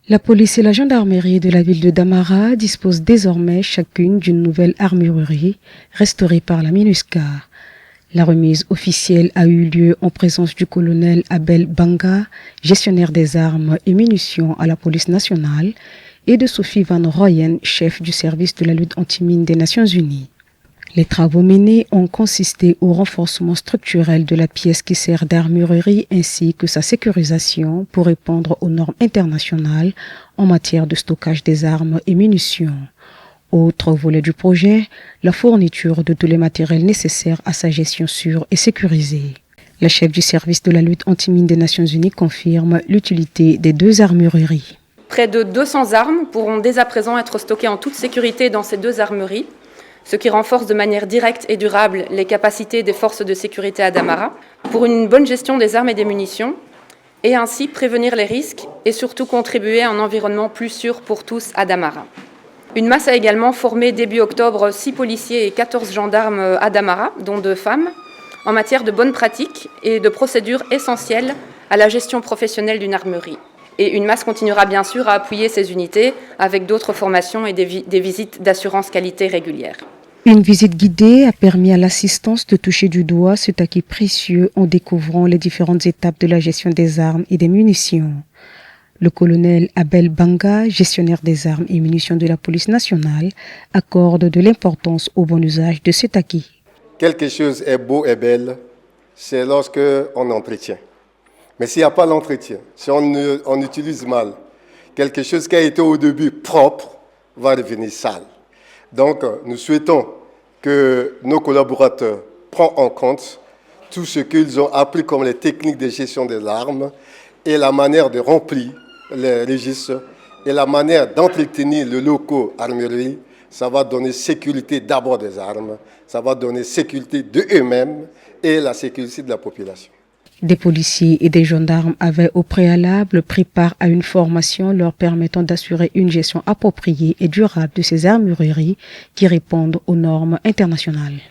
La police et la gendarmerie de la ville de Damara disposent désormais chacune d'une nouvelle armurerie restaurée par la MINUSCA. La remise officielle a eu lieu en présence du colonel Abel Banga, gestionnaire des armes et munitions à la police nationale, et de Sophie Van Rooyen, chef du service de la lutte anti-mine des Nations Unies. Les travaux menés ont consisté au renforcement structurel de la pièce qui sert d'armurerie ainsi que sa sécurisation pour répondre aux normes internationales en matière de stockage des armes et munitions. Autre volet du projet, la fourniture de tous les matériels nécessaires à sa gestion sûre et sécurisée. La chef du service de la lutte anti-mine des Nations Unies confirme l'utilité des deux armureries. Près de 200 armes pourront dès à présent être stockées en toute sécurité dans ces deux armeries, ce qui renforce de manière directe et durable les capacités des forces de sécurité à Damara pour une bonne gestion des armes et des munitions, et ainsi prévenir les risques et surtout contribuer à un environnement plus sûr pour tous à Damara. Une masse a également formé début octobre 6 policiers et 14 gendarmes à Damara, dont 2 femmes, en matière de bonnes pratiques et de procédures essentielles à la gestion professionnelle d'une armerie. Et une masse continuera bien sûr à appuyer ces unités avec d'autres formations et des visites d'assurance qualité régulières. Une visite guidée a permis à l'assistance de toucher du doigt cet acquis précieux en découvrant les différentes étapes de la gestion des armes et des munitions. Le colonel Abel Banga, gestionnaire des armes et munitions de la police nationale, accorde de l'importance au bon usage de cet acquis. Quelque chose est beau et belle, c'est lorsque on entretient. Mais s'il n'y a pas l'entretien, si on utilise mal, quelque chose qui a été au début propre va devenir sale. Donc, nous souhaitons que nos collaborateurs prennent en compte tout ce qu'ils ont appris comme les techniques de gestion des armes et la manière de remplir les registres et la manière d'entretenir le locaux armurerie. Ça va donner sécurité d'abord des armes, ça va donner sécurité d'eux-mêmes et la sécurité de la population. Des policiers et des gendarmes avaient au préalable pris part à une formation leur permettant d'assurer une gestion appropriée et durable de ces armureries qui répondent aux normes internationales.